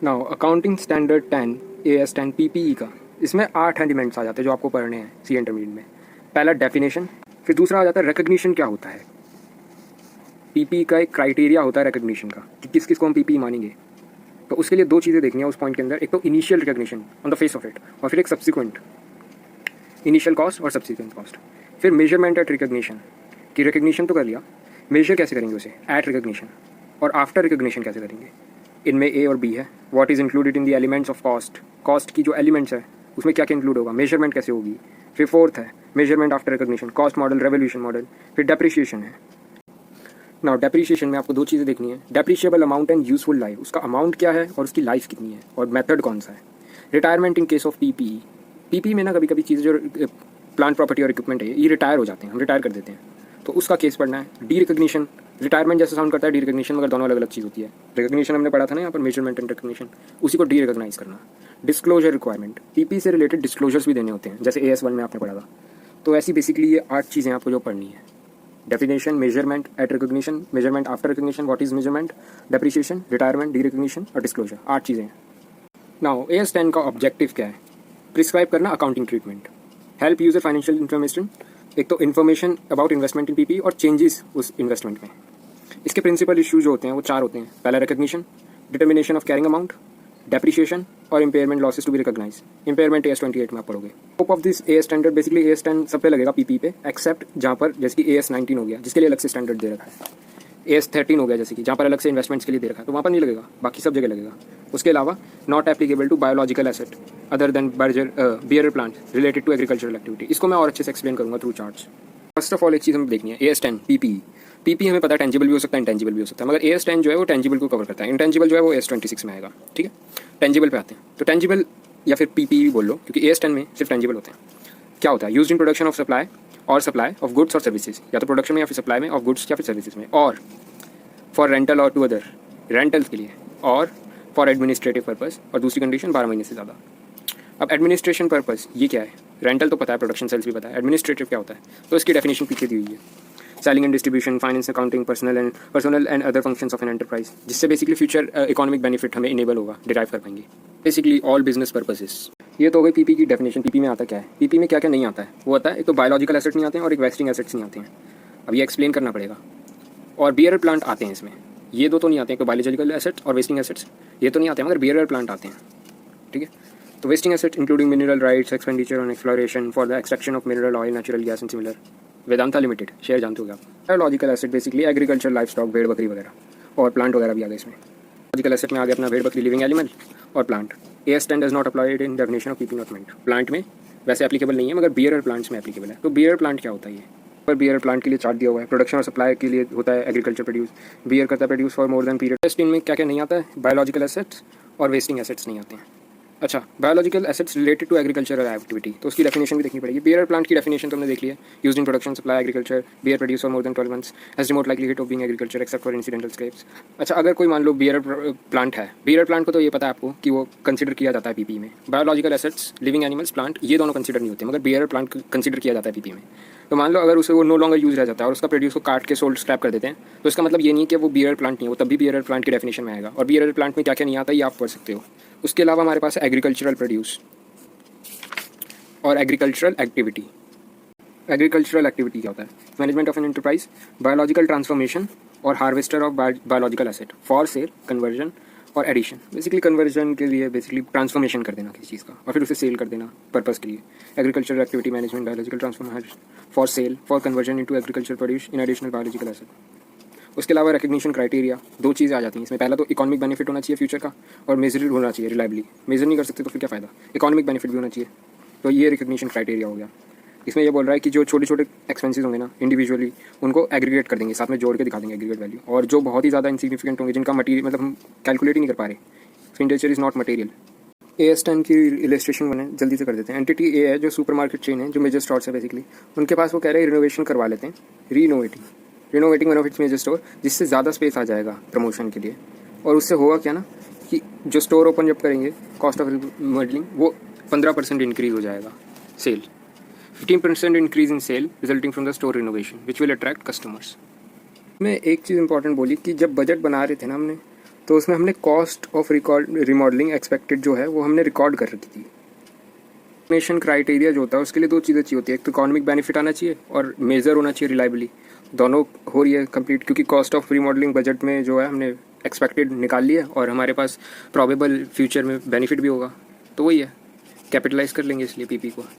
Now accounting standard 10 AS10 PPE का, इसमें 8 elements आ जाते हैं जो आपको पढ़ने हैं सी इंटरमीडिएट में। पहला डेफिनेशन, फिर दूसरा आ जाता है रिकग्निशन क्या होता है। पीपीई का एक क्राइटेरिया होता है रिकग्निशन का कि किस किस को हम पीपीई मानेंगे। तो उसके लिए दो चीज़ें देखनी है उस पॉइंट के अंदर, एक तो initial recognition on the face of it, और फिर एक सब्सिक्वेंट इनिशियल कॉस्ट और सब्सिक्वेंट कॉस्ट। फिर मेजरमेंट एट रिकग्निशन, कि रिकग्निशन तो कर लिया, मेजर कैसे करेंगे उसे एट रिकग्निशन, और आफ्टर रिकग्निशन कैसे करेंगे। इनमें ए और बी है। What is included in the elements of cost, cost की जो एलिमेंट्स है उसमें क्या क्या इंक्लूड होगा, मेजरमेंट कैसे होगी। फिर फोर्थ है measurement after recognition, cost model, revolution model. फिर डेप्रिशिएशन है। नाउ डेप्रिशिएशन में आपको दो चीज़ें देखनी है, depreciable amount and useful life, उसका अमाउंट क्या है और उसकी लाइफ कितनी है, और मेथड कौन सा है। Retirement in case of PPE, PPE में ना कभी कभी चीज़ें जो प्लांट प्रॉपर्टी और इक्विपमेंट है ये रिटायर हो जाते हैं, हम रिटायर कर देते हैं, तो उसका केस पढ़ना है। डी रिकग्निशन, रिटायरमेंट जैसे साउंड करता है डी रिकग्निशन, मगर दोनों अलग अलग चीज़ होती है। रिकग्निशन हमने पढ़ा था ना यहाँ पर, मेजरमेंट एंड रिकग्निशन, उसी को डी रिकग्नाइज करना। डिस्क्लोजर रिक्वायरमेंट, पीपी से रिलेटेड डिस्क्लोजर्स भी देने होते हैं, जैसे AS1 में आपने पढ़ा था। तो ऐसी बेसिकली ये 8 चीज़ें आपको जो पढ़नी है, definition, measurement at recognition, measurement after recognition, what is measurement, depreciation, retirement, derecognition और डिस्क्लोजर, 8 चीज़ें हैं। नाउ AS10 का ऑब्जेक्टिव क्या है, प्रिस्क्राइब करना accounting treatment, help user financial information, एक तो information about investment in PP और चेंजेस उस इन्वेस्टमेंट में। इसके प्रिंसिपल इश्यूज जो होते हैं वो 4 होते हैं। पहला recognition, determination of carrying amount, depreciation और impairment losses to be recognise. Impairment AS28 में आप पढ़ोगे। Scope of this AS standard, basically AS10 सब पे लगेगा पीपी पे, एक्सेप्ट जहाँ पर जैसे कि AS19 हो गया जिसके लिए अलग से स्टैंडर्ड दे रखा है, AS13 हो गया जैसे कि जहाँ पर अलग से इन्वेस्टमेंट्स के लिए दे रखा है, तो वहाँ पर नहीं लगेगा, बाकी सब जगह लगेगा। उसके अलावा not applicable to biological asset other than bearer plant related to agricultural activity. इसको मैं और अच्छे से एक्सप्लेन करूँगा through charts. First of all एक चीज़ हमें देखनी है, AS10 PPE। पीपी हमें पता है टेंजिबल भी हो सकता है, इंटेंजिबल भी हो सकता है, मगर AS10 जो है वो टेंजिबल को कवर करता है, इंटेंजिबल जो है वो AS26 में आएगा। ठीक है, टेंजिबल पे आते हैं, तो टेंजिबल या फिर पीपी बोल लो, क्योंकि AS10 में सिर्फ टेंजिबल होते हैं। क्या होता है, use in production of supply और सप्लाई ऑफ गुड्स और सर्विसेज, या तो प्रोडक्शन में या फिर सप्लाई में ऑफ गुड्स या फिर सर्विसेज में, और फॉर रेंटल और टू अदर, रेंटल्स के लिए, और फॉर एडमिनिस्ट्रेटिव पर्पस, और दूसरी कंडीशन 12 महीने से ज़्यादा। अब एडमिनिस्ट्रेशन पर्पस ये क्या है, रेंटल तो पता है, प्रोडक्शन सेल्स भी पता है, एडमिनिस्ट्रेटिव क्या होता है, तो इसकी डेफिनेशन पीछे दी हुई है। Selling and distribution, finance, accounting, personal and other functions of an enterprise, जिससे बेसिकली फ्यूचर इकोनॉमिक बेनिफिट हमें इनेबल होगा, डिराइव कर पाएंगे। Basically all business purposes. ये तो हो गई पीपी की डेफिनेशन। पीपी में आता क्या है, पीपी में क्या क्या नहीं आता है, वो आता है एक तो बायोलॉजिकल एसेट नहीं आते हैं और एक वेस्टिंग एसेट्स नहीं आते हैं। अब ये एक्सप्लेन करना पड़ेगा। और बियर प्लांट आते हैं इसमें, ये दो तो नहीं आते हैं, तो बायोलॉजिकल एसेट्स और वेस्टिंग एसेट्स ये तो नहीं आते हैं, मगर बियर प्लांट आते हैं। ठीक है, तो wasting asset including mineral rights, expenditure on exploration for the extraction of mineral oil, natural gas and similar. Vedanta limited share जानते हो आप। Biological asset basically agriculture, life stock, भेड़ बकरी वगैरह, और प्लांट वगैरह भी आ गए इसमें। बायोलॉजिकल एसेट में आ गया अपना भेड़ बकरी, लिविंग एनिमल और plant. AS10 does not applied in definition of PP not meant. Plant में वैसे एप्लीकेबल नहीं है, मगर बियर प्लांट्स में एप्लीकेबल है। तो बियर प्लांट क्या होता है, ये पर बियर प्लांट के लिए चार्ट दिया हुआ है, प्रोडक्शन और सप्लाई के लिए होता है एग्रीकल्चर प्रोड्यूस, बियर करता है produce for more than period. AS10 में क्या क्या नहीं आता है, बायोलॉजिकल एसेट्स और वेस्टिंग एसेट्स नहीं आते हैं। अच्छा, biological assets related to agricultural activity, तो उसकी डेफिनेशन भी देखनी पड़ेगी। बियर प्लांट की डेफिनेशन तो हमने देख लिया, used in production, supply, agriculture, bear produce for more than 12 months, has remote likelihood of being agriculture except for incidental scraps. अच्छा, अगर कोई मान लो बियर प्लांट है, बियर प्लांट को तो ये पता है आपको कि वो कंसिडर किया जाता है पीपी में। Biological assets, living animals, plant, ये दोनों कंसिडर नहीं होते, मगर बियर प्लांट कंसिडर किया जाता है पीपी में। तो मान लो अगर उसे वो नो लॉन्गर यूज रह जाता है और उसका प्रोड्यूस को काट के सोल्ड स्क्रैप कर देते हैं, तो इसका मतलब ये नहीं कि वो बियर प्लांट नहीं है, वो तब भी बियर प्लांट की डेफिनेशन में आएगा। और बियर प्लांट में क्या क्या नहीं आता ये आप पढ़ सकते हो। उसके अलावा हमारे पास एग्रीकल्चरल प्रोड्यूस और एग्रीकल्चरल एक्टिविटी। एग्रीकल्चरल एक्टिविटी क्या होता है, management of an enterprise, biological transformation और harvester of biological asset for sale, conversion और एडिशन। बेसिकली कन्वर्जन के लिए बेसिकली ट्रांसफॉर्मेशन कर देना किसी चीज़ का और फिर उसे सेल कर देना पर्पस के लिए। Agricultural activity management, biological transformation for sale, for conversion into agriculture produce in additional biological asset. उसके अलावा रिकग्निशन क्राइटेरिया, दो चीज़ें आ जाती हैं इसमें। पहला तो इकोनॉमिक बेनिफिट होना चाहिए फ्यूचर का, और मेजर होना चाहिए रिलायबली। मेजर नहीं कर सकते तो फिर क्या फ़ायदा, इकोनॉमिक बेनिफिट भी होना चाहिए। तो ये रिकग्निशन क्राइटेरिया हो गया। इसमें ये बोल रहा है कि जो छोटे छोटे एक्सपेंसेस होंगे ना इंडिविजुअली, उनको एग्रीगेट कर देंगे, साथ में जोड़ के दिखा देंगे एग्रीगेट वैल्यू। और जो बहुत ही ज़्यादा इंसिग्निफिकेंट होंगे, जिनका मटीरियल मतलब हम कैलकुलेट ही नहीं कर पा रहे, expenditure is not material. AS10 की इलस्ट्रेशन बने जल्दी से कर देते हैं। एंटिटी ए है जो सुपरमार्केट चेन है, जो मेजर स्टोर्स है बेसिकली, उनके पास वो कह रहे हैं रिनोवेशन करवा लेते हैं, renovating one of its major store, जिससे ज़्यादा स्पेस आ जाएगा प्रमोशन के लिए। और उससे होगा क्या ना कि जो स्टोर ओपन जब करेंगे, कॉस्ट ऑफ मॉडलिंग वो 15% इंक्रीज हो जाएगा sale, 15% increase in sale resulting from the store renovation which will attract customers. मैं एक चीज़ इंपॉर्टेंट बोली कि जब बजट बना रहे थे ना हमने, तो उसमें हमने कॉस्ट ऑफ रिमॉडलिंग एक्सपेक्टेड जो है वो हमने रिकॉर्ड कर रखी थी। एस्टिमेशन क्राइटेरिया जो होता है उसके लिए दो चीज़ें चाहिए होती है, एक तो इकोनॉमिक बेनिफिट आना चाहिए और मेजर होना चाहिए रिलायबली। दोनों हो रही है कंप्लीट, क्योंकि कॉस्ट ऑफ रिमॉडलिंग बजट में जो है हमने एक्सपेक्टेड निकाल लिया और हमारे पास प्रॉबेबल फ्यूचर में बेनिफिट भी होगा, तो वही है, कैपिटलाइज कर लेंगे इसलिए पीपी को।